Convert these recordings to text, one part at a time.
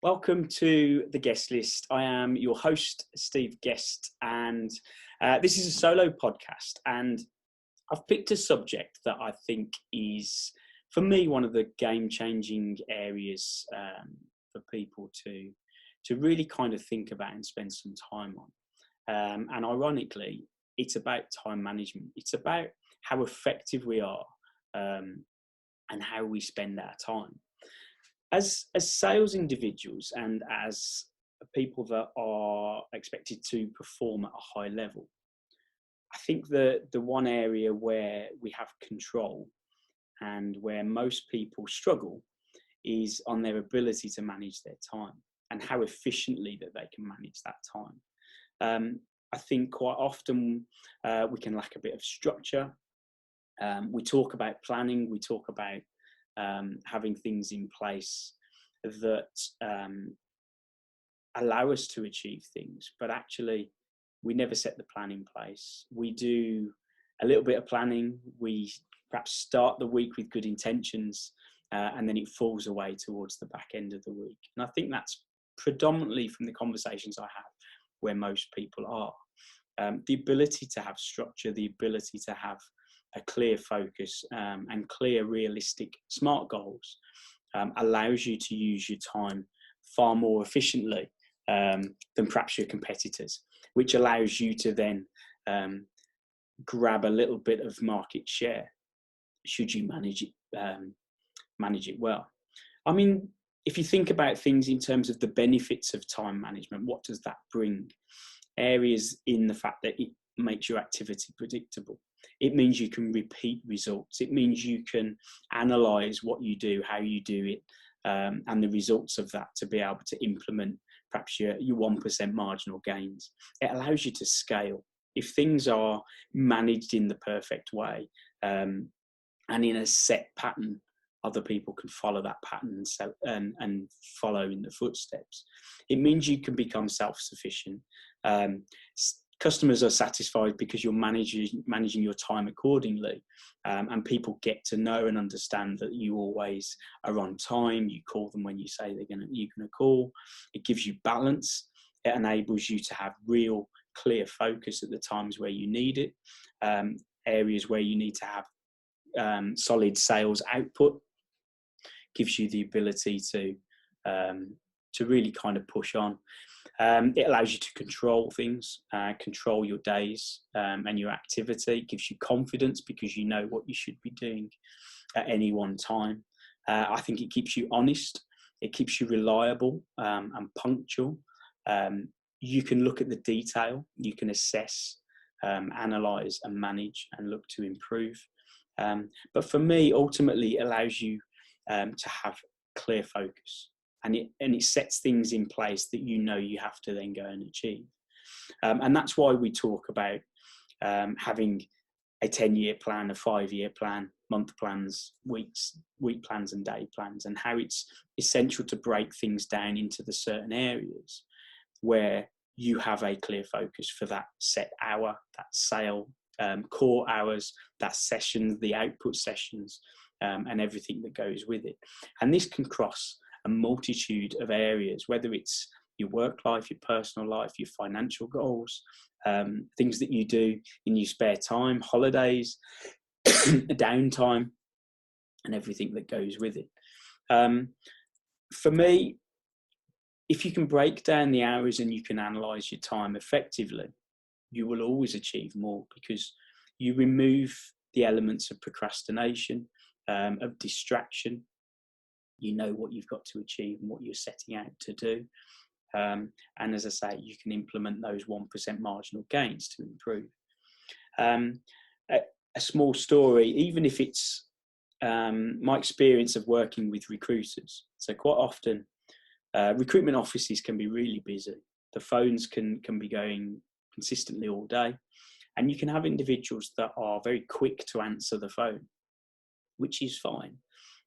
Welcome to the guest list. I am your host, Steve Guest, and this is a solo podcast. And I've picked a subject that I think is, for me, one of the game-changing areas for people to really kind of think about and spend some time on. And ironically, it's about time management. It's about how effective we are and how we spend our time. As sales individuals and as people that are expected to perform at a high level, I think the one area where we have control and where most people struggle is on their ability to manage their time and how efficiently that they can manage that time. I think quite often we can lack a bit of structure. We talk about planning, we talk about having things in place that allow us to achieve things, but actually we never set the plan in place. We do a little bit of planning, we perhaps start the week with good intentions, and then it falls away towards the back end of the week. And I think that's predominantly from the conversations I have where most people are. The ability to have structure, the ability to have a clear focus and clear, realistic, smart goals allows you to use your time far more efficiently than perhaps your competitors, which allows you to then grab a little bit of market share should you manage it well. I mean, if you think about things in terms of the benefits of time management, what does that bring? Areas in the fact that it makes your activity predictable. It means you can repeat results. It means you can analyze what you do, how you do it, and the results of that to be able to implement perhaps your 1% marginal gains. It allows you to scale. If things are managed in the perfect way and in a set pattern, other people can follow that pattern and follow in the footsteps. It means you can become self-sufficient. Customers are satisfied because you're managing your time accordingly, and people get to know and understand that you always are on time. You call them when you say you're going to call. It gives you balance. It enables you to have real clear focus at the times where you need it, areas where you need to have solid sales output. Gives you the ability to really kind of push on. It allows you to control things, control your days and your activity. It gives you confidence because you know what you should be doing at any one time. I think it keeps you honest. It keeps you reliable and punctual. You can look at the detail. You can assess, analyse and manage and look to improve. But for me, ultimately, it allows you to have clear focus. And it sets things in place that you know you have to then go and achieve. And that's why we talk about having a 10-year plan, a 5-year plan, month plans, week plans and day plans, and how it's essential to break things down into the certain areas where you have a clear focus for that set hour, that sale, core hours, that session, the output sessions, and everything that goes with it. And this can cross a multitude of areas, whether it's your work life, your personal life, your financial goals, things that you do in your spare time, holidays, downtime, and everything that goes with it. For me, if you can break down the hours and you can analyse your time effectively, you will always achieve more because you remove the elements of procrastination, of distraction. You know what you've got to achieve and what you're setting out to do. And as I say, you can implement those 1% marginal gains to improve. A small story, even if it's my experience of working with recruiters. So quite often, recruitment offices can be really busy. The phones can be going consistently all day. And you can have individuals that are very quick to answer the phone, which is fine.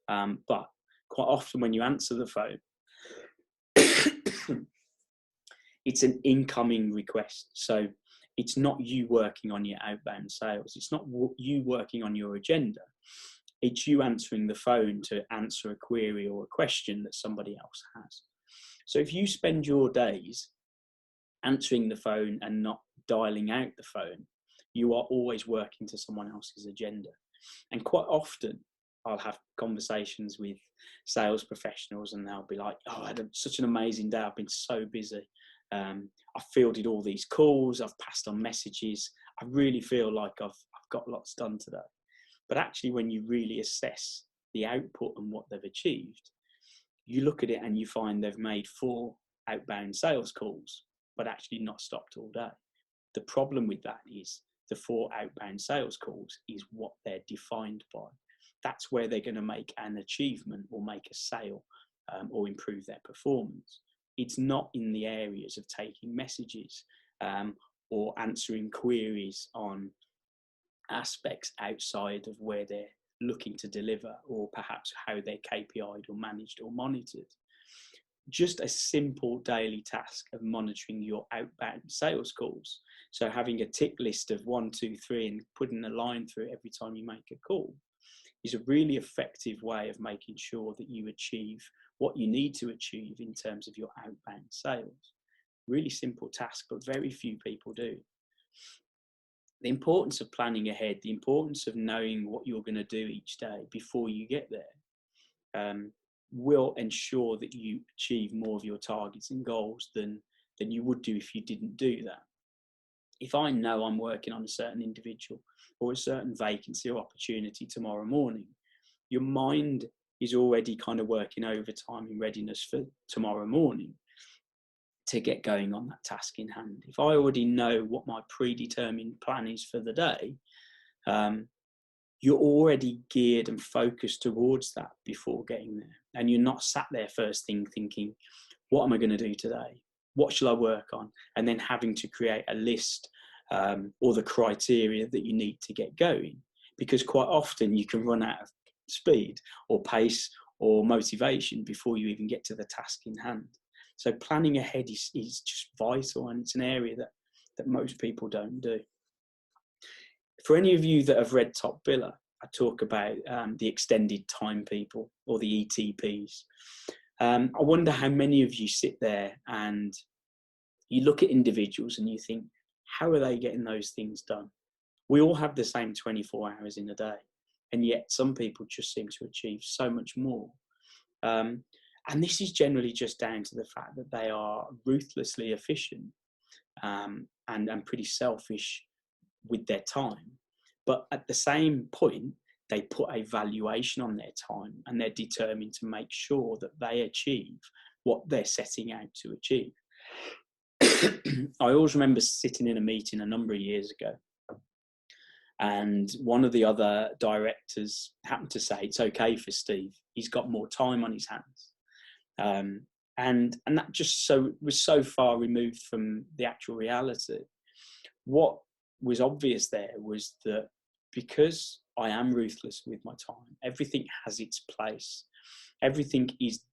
But quite often when you answer the phone, it's an incoming request. So it's not you working on your outbound sales. It's not you working on your agenda. It's you answering the phone to answer a query or a question that somebody else has. So if you spend your days answering the phone and not dialing out the phone, you are always working to someone else's agenda. And quite often I'll have conversations with sales professionals and they'll be like, oh, I had such an amazing day. I've been so busy. I fielded all these calls. I've passed on messages. I really feel like I've got lots done today. But actually, when you really assess the output and what they've achieved, you look at it and you find they've made 4 outbound sales calls, but actually not stopped all day. The problem with that is the 4 outbound sales calls is what they're defined by. That's where they're going to make an achievement or make a sale or improve their performance. It's not in the areas of taking messages or answering queries on aspects outside of where they're looking to deliver, or perhaps how they're KPI'd or managed or monitored. Just a simple daily task of monitoring your outbound sales calls. So having a tick list of 1, 2, 3 and putting a line through it every time you make a call is a really effective way of making sure that you achieve what you need to achieve in terms of your outbound sales. Really simple task, but very few people do. The importance of planning ahead, the importance of knowing what you're going to do each day before you get there, will ensure that you achieve more of your targets and goals than you would do if you didn't do that. If I know I'm working on a certain individual or a certain vacancy or opportunity tomorrow morning, your mind is already kind of working overtime in readiness for tomorrow morning to get going on that task in hand. If I already know what my predetermined plan is for the day, you're already geared and focused towards that before getting there. And you're not sat there first thing thinking, what am I going to do today? What shall I work on? And then having to create a list or the criteria that you need to get going. Because quite often you can run out of speed or pace or motivation before you even get to the task in hand. So planning ahead is just vital, and it's an area that most people don't do. For any of you that have read Top Biller, I talk about the extended time people, or the ETPs. I wonder how many of you sit there and you look at individuals and you think, how are they getting those things done? We all have the same 24 hours in a day, and yet some people just seem to achieve so much more. And this is generally just down to the fact that they are ruthlessly efficient and pretty selfish with their time. But at the same point, they put a valuation on their time, and they're determined to make sure that they achieve what they're setting out to achieve. I always remember sitting in a meeting a number of years ago, and one of the other directors happened to say, it's okay for Steve, he's got more time on his hands. And that just was so far removed from the actual reality. What was obvious there was that because I am ruthless with my time, everything has its place. Everything is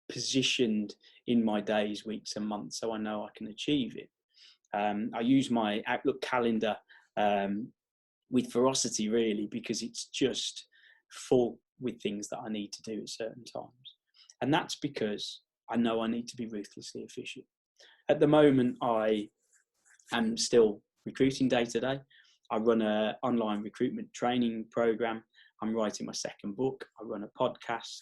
positioned in my days, weeks and months, so I know I can achieve it. I use my Outlook calendar with ferocity, really, because it's just full with things that I need to do at certain times. And that's because I know I need to be ruthlessly efficient. At the moment, I am still recruiting day to day. I run an online recruitment training program. I'm writing my second book. I run a podcast.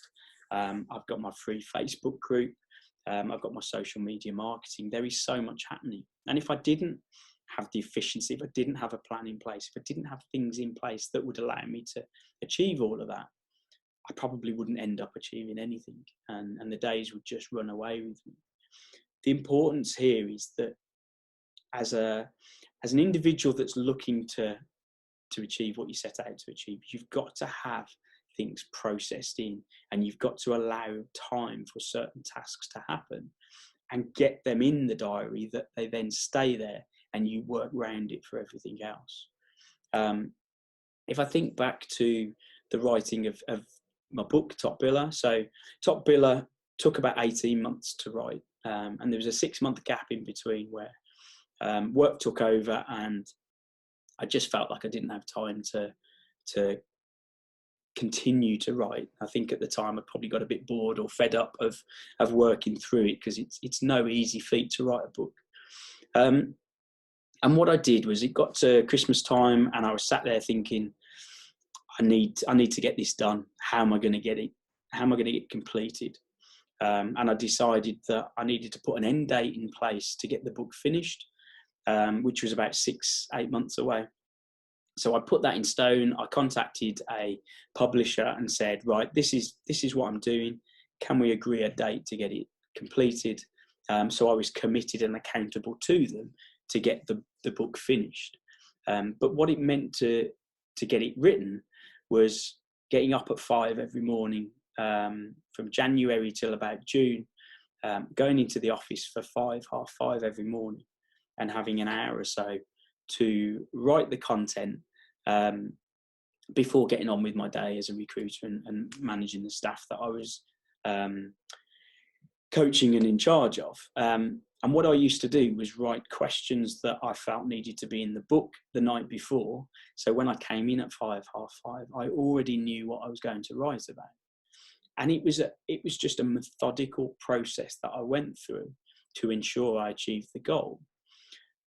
I've got my free Facebook group. I've got my social media marketing. There is so much happening. And if I didn't have the efficiency, if I didn't have a plan in place, if I didn't have things in place that would allow me to achieve all of that, I probably wouldn't end up achieving anything, and the days would just run away with me. The importance here is that as an individual that's looking to achieve what you set out to achieve, you've got to have things processed in, and you've got to allow time for certain tasks to happen and get them in the diary that they then stay there and you work around it for everything else. If I think back to the writing of my book, Top Biller. So Top Biller took about 18 months to write. And there was a 6-month gap in between where work took over, and I just felt like I didn't have time to continue to write. I think at the time I probably got a bit bored or fed up of working through it, because it's no easy feat to write a book. And what I did was, it got to Christmas time and I was sat there thinking, I need to get this done. How am I going to get it? How am I going to get it completed? And I decided that I needed to put an end date in place to get the book finished, which was about 6-8 months away. So I put that in stone. I contacted a publisher and said, right, this is what I'm doing. Can we agree a date to get it completed? So I was committed and accountable to them to get the book finished. But what it meant to get it written was getting up at 5 every morning, from January till about June, going into the office for 5:30 every morning, and having an hour or so to write the content, before getting on with my day as a recruiter and managing the staff that I was coaching and in charge of. And what I used to do was write questions that I felt needed to be in the book the night before. So when I came in at 5:30, I already knew what I was going to write about. And it was just a methodical process that I went through to ensure I achieved the goal.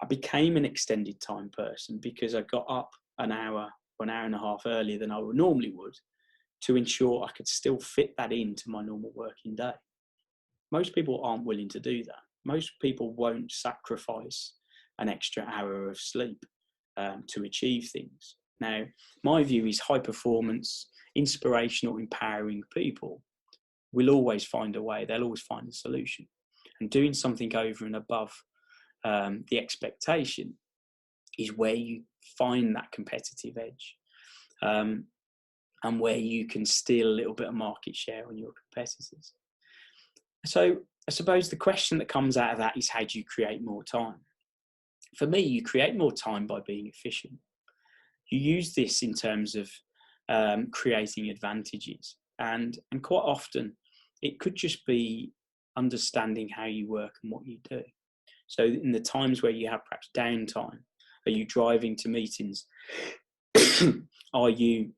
I became an extended time person because I got up an hour or an hour and a half earlier than I normally would, to ensure I could still fit that into my normal working day. Most people aren't willing to do that. Most people won't sacrifice an extra hour of sleep to achieve things. Now, my view is high performance, inspirational, empowering people will always find a way. They'll always find a solution. And doing something over and above the expectation is where you find that competitive edge, and where you can steal a little bit of market share on your competitors. So I suppose the question that comes out of that is, how do you create more time? For me, you create more time by being efficient. You use this in terms of creating advantages, and quite often it could just be understanding how you work and what you do. So in the times where you have perhaps downtime, are you driving to meetings? Are you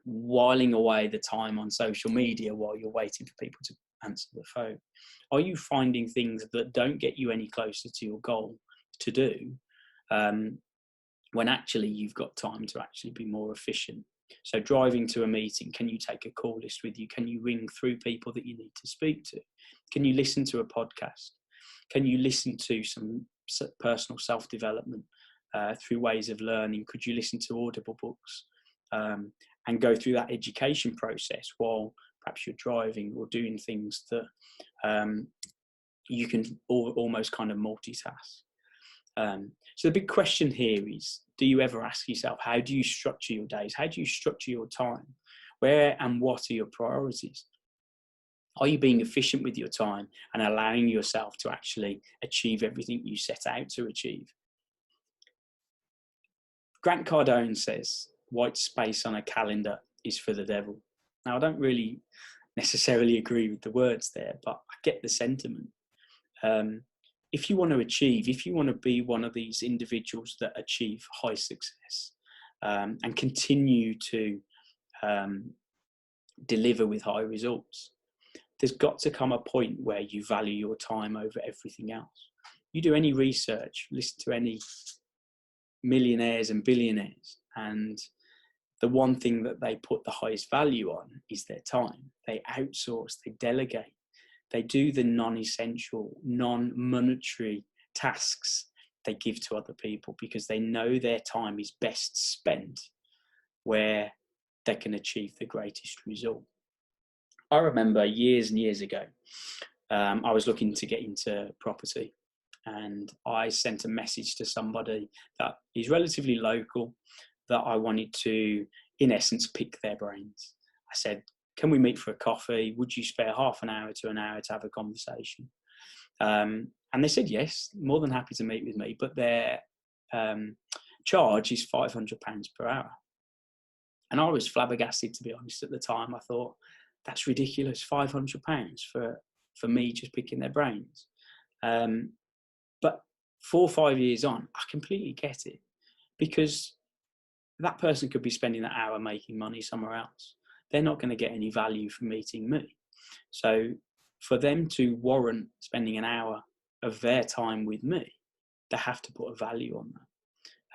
whiling away the time on social media while you're waiting for people to answer the phone? Are you finding things that don't get you any closer to your goal to do, when actually you've got time to actually be more efficient? So driving to a meeting, can you take a call list with you? Can you ring through people that you need to speak to? Can you listen to a podcast? Can you listen to some personal self-development through ways of learning? Could you listen to audible books and go through that education process while perhaps you're driving or doing things that you can almost kind of multitask? So the big question here is, do you ever ask yourself, how do you structure your days? How do you structure your time? Where and what are your priorities? Are you being efficient with your time and allowing yourself to actually achieve everything you set out to achieve? Grant Cardone says, white space on a calendar is for the devil. Now, I don't really necessarily agree with the words there, but I get the sentiment. If you want to achieve, if you want to be one of these individuals that achieve high success and continue to deliver with high results, there's got to come a point where you value your time over everything else. You do any research, listen to any millionaires and billionaires, and the one thing that they put the highest value on is their time. They outsource, they delegate, they do the non-essential, non-monetary tasks they give to other people, because they know their time is best spent where they can achieve the greatest result. I remember years and years ago, I was looking to get into property, and I sent a message to somebody that is relatively local that I wanted to, in essence, pick their brains. I said, can we meet for a coffee? Would you spare half an hour to an hour to have a conversation? And they said yes, more than happy to meet with me, but their charge is £500 per hour. And I was flabbergasted, to be honest, at the time. I thought, that's ridiculous, £500 for me just picking their brains. But 4 or 5 years on, I completely get it, because that person could be spending that hour making money somewhere else. they're not going to get any value from meeting me. So for them to warrant spending an hour of their time with me, they have to put a value on that.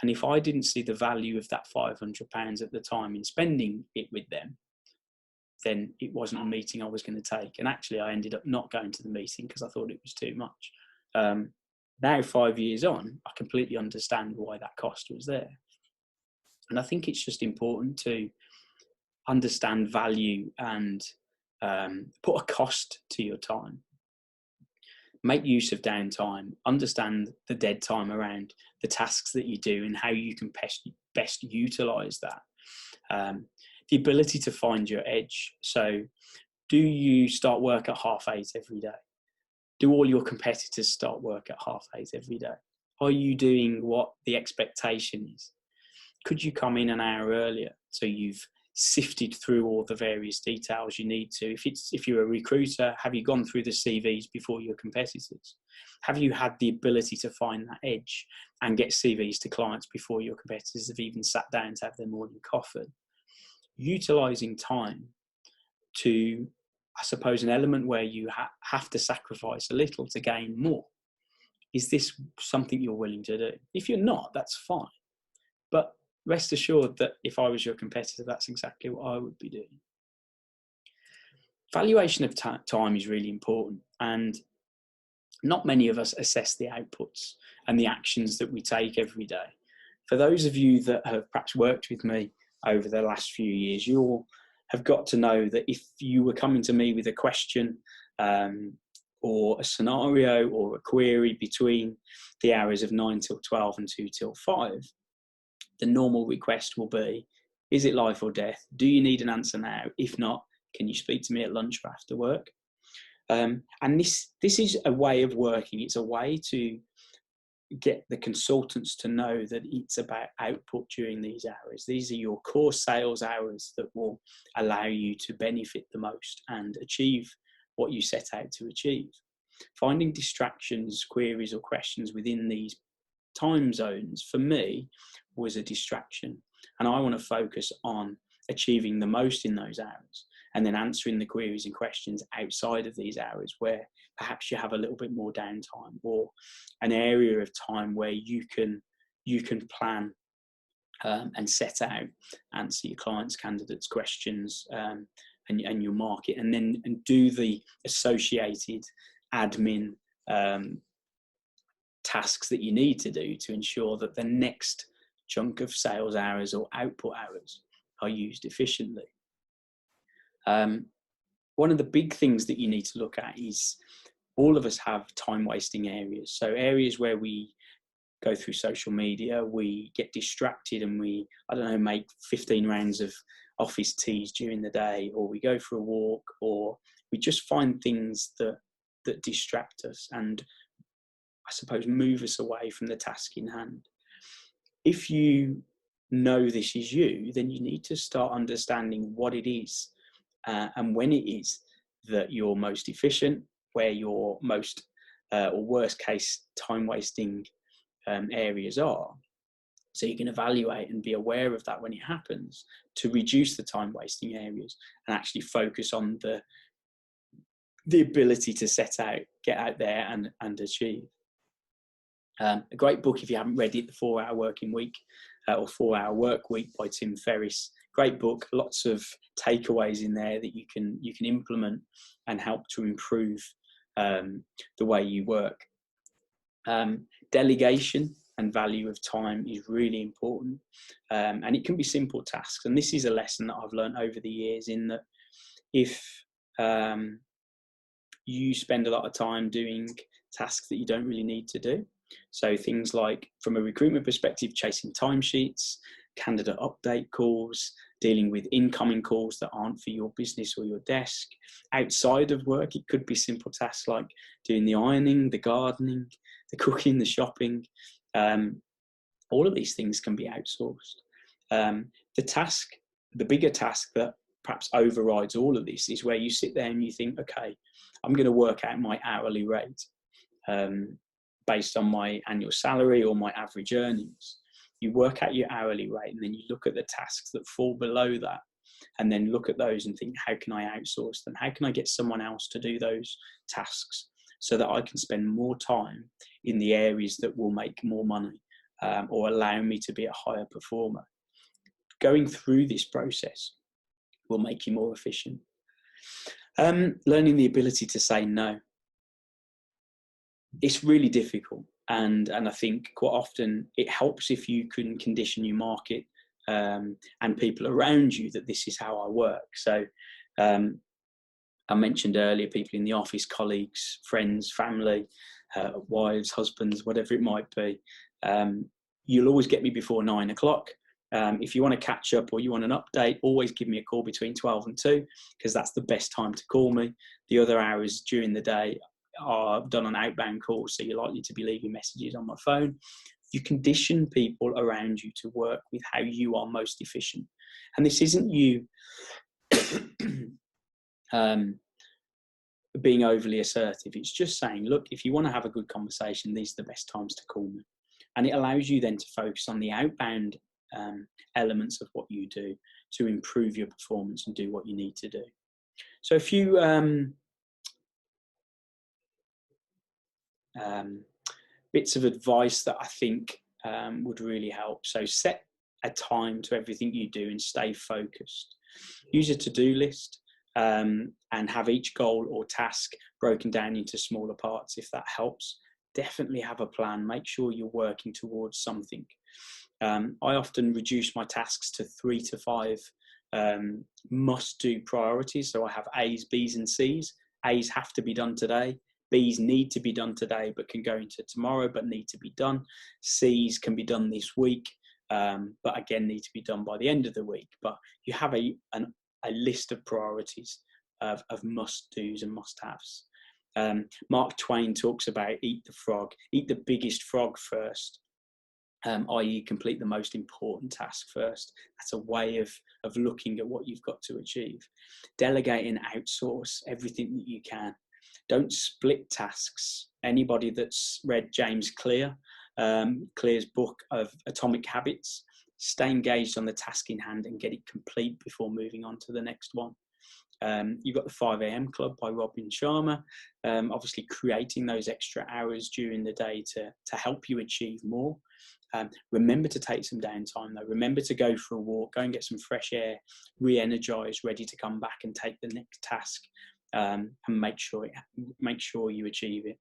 And if I didn't see the value of that £500 at the time in spending it with them, then it wasn't a meeting I was going to take. And actually, I ended up not going to the meeting because I thought it was too much. Now, 5 years on, I completely understand why that cost was there. And I think it's just important to understand value and put a cost to your time. Make use of downtime, understand the dead time around the tasks that you do and how you can best utilize that. The ability to find your edge. So do you start work at 8:30 every day? Do all your competitors start work at 8:30 every day? Are you doing what the expectation is? Could you come in an hour earlier so you've sifted through all the various details you need to? If you're a recruiter, have you gone through the CVs before your competitors? Have you had the ability to find that edge and get CVs to clients before your competitors have even sat down to have their morning coffee? Utilising time to, I suppose, an element where you have to sacrifice a little to gain more. Is this something you're willing to do? If you're not, that's fine. But rest assured that if I was your competitor, that's exactly what I would be doing. Valuation of time is really important, and not many of us assess the outputs and the actions that we take every day. For those of you that have perhaps worked with me over the last few years, you'll have got to know that if you were coming to me with a question or a scenario or a query between the hours of 9 till 12 and 2 till 5, the normal request will be, is it life or death? Do you need an answer now? If not, can you speak to me at lunch or after work? And this is a way of working. It's a way to get the consultants to know that it's about output during these hours. These are your core sales hours that will allow you to benefit the most and achieve what you set out to achieve. Finding distractions, queries or questions within these time zones, for me, was a distraction. And I want to focus on achieving the most in those hours and then answering the queries and questions outside of these hours where perhaps you have a little bit more downtime or an area of time where you can plan and set out, answer your clients' candidates' questions and your market, and then do the associated admin tasks that you need to do to ensure that the next chunk of sales hours or output hours are used efficiently. One of the big things that you need to look at is all of us have time wasting areas. So areas where we go through social media, we get distracted and we, make 15 rounds of office teas during the day, or we go for a walk, or we just find things that distract us and I suppose move us away from the task in hand. If you know this is you, then you need to start understanding what it is and when it is that you're most efficient, where your most or worst case time wasting areas are. So you can evaluate and be aware of that when it happens to reduce the time wasting areas and actually focus on the ability to get out there and achieve. A great book, if you haven't read it, The 4-Hour Working Week or 4-Hour Work Week by Tim Ferriss. Great book, lots of takeaways in there that you can implement and help to improve the way you work. Delegation and value of time is really important, and it can be simple tasks. And this is a lesson that I've learned over the years, in that if you spend a lot of time doing tasks that you don't really need to do, so things like, from a recruitment perspective, chasing timesheets, candidate update calls, dealing with incoming calls that aren't for your business or your desk. Outside of work, it could be simple tasks like doing the ironing, the gardening, the cooking, the shopping. All of these things can be outsourced. The bigger task that perhaps overrides all of this is where you sit there and you think, okay, I'm going to work out my hourly rate based on my annual salary or my average earnings. You work out your hourly rate and then you look at the tasks that fall below that and then look at those and think, how can I outsource them? How can I get someone else to do those tasks so that I can spend more time in the areas that will make more money, or allow me to be a higher performer? Going through this process will make you more efficient. Learning the ability to say no. It's really difficult, and I think quite often it helps if you can condition your market and people around you that this is how I work. So I mentioned earlier, people in the office, colleagues, friends, family, wives, husbands, whatever it might be. You'll always get me before 9 o'clock. If you want to catch up or you want an update, always give me a call between 12 and 2, because that's the best time to call me. The other hours during the day are done on outbound calls, so you're likely to be leaving messages on my phone. You condition people around you to work with how you are most efficient. And this isn't you being overly assertive. It's just saying, look, if you want to have a good conversation, these are the best times to call me. And it allows you then to focus on the outbound elements of what you do to improve your performance and do what you need to do. So a few bits of advice that I think would really help. So set a time to everything you do and stay focused. Use a to-do list and have each goal or task broken down into smaller parts if that helps. Definitely have a plan. Make sure you're working towards something. I often reduce my tasks to 3 to 5 must-do priorities. So I have A's, B's and C's. A's have to be done today. B's need to be done today but can go into tomorrow but need to be done. C's can be done this week but again need to be done by the end of the week. But you have a list of priorities of must-dos and must-haves. Mark Twain talks about eat the frog, eat the biggest frog first, i.e. complete the most important task first. That's a way of looking at what you've got to achieve. Delegate and outsource everything that you can. Don't split tasks. Anybody that's read James Clear's book of Atomic Habits, stay engaged on the task in hand and get it complete before moving on to the next one. You've got the 5 a.m. Club by Robin Sharma, obviously creating those extra hours during the day to help you achieve more. Remember to take some downtime though. Remember to go for a walk, go and get some fresh air, re-energize, ready to come back and take the next task, and make sure you achieve it.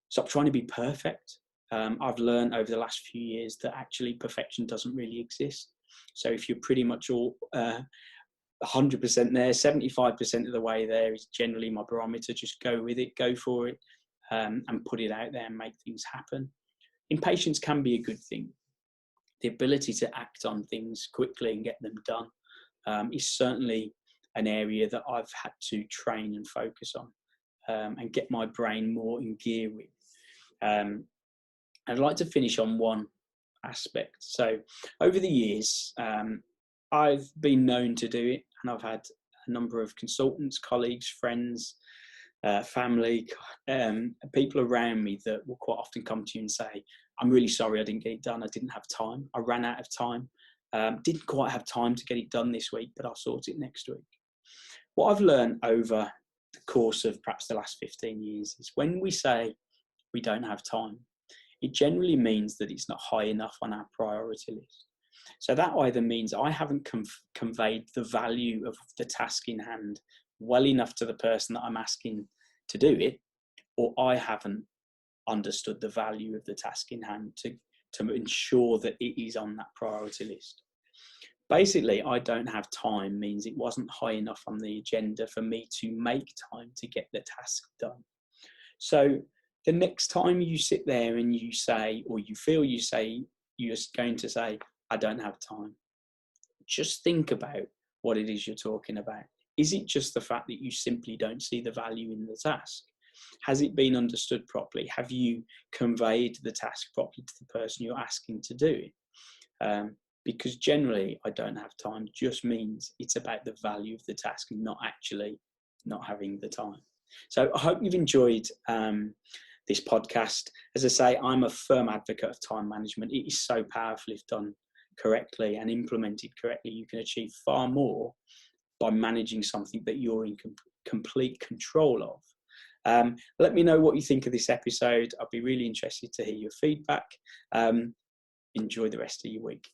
Stop trying to be perfect. I've learned over the last few years that actually perfection doesn't really exist. So if you're pretty much all 100% there, 75% of the way there is generally my barometer. Just go with it, go for it, and put it out there and make things happen. Impatience can be a good thing. The ability to act on things quickly and get them done is certainly an area that I've had to train and focus on and get my brain more in gear with. I'd like to finish on one aspect. So over the years, I've been known to do it, and I've had a number of consultants, colleagues, friends, family, people around me that will quite often come to you and say, I'm really sorry I didn't get it done. I didn't have time. I ran out of time. Didn't quite have time to get it done this week, but I'll sort it next week. What I've learned over the course of perhaps the last 15 years is when we say we don't have time, it generally means that it's not high enough on our priority list. So that either means I haven't conveyed the value of the task in hand well enough to the person that I'm asking to do it, or I haven't understood the value of the task in hand to ensure that it is on that priority list. Basically, I don't have time means it wasn't high enough on the agenda for me to make time to get the task done. So the next time you sit there and you say, or you feel you say, you're going to say, I don't have time, just think about what it is you're talking about. Is it just the fact that you simply don't see the value in the task? Has it been understood properly? Have you conveyed the task properly to the person you're asking to do it? Because generally, I don't have time just means it's about the value of the task, not actually not having the time. So I hope you've enjoyed this podcast. As I say, I'm a firm advocate of time management. It is so powerful if done correctly and implemented correctly, you can achieve far more by managing something that you're in complete control of. Let me know what you think of this episode. I'd be really interested to hear your feedback. Enjoy the rest of your week.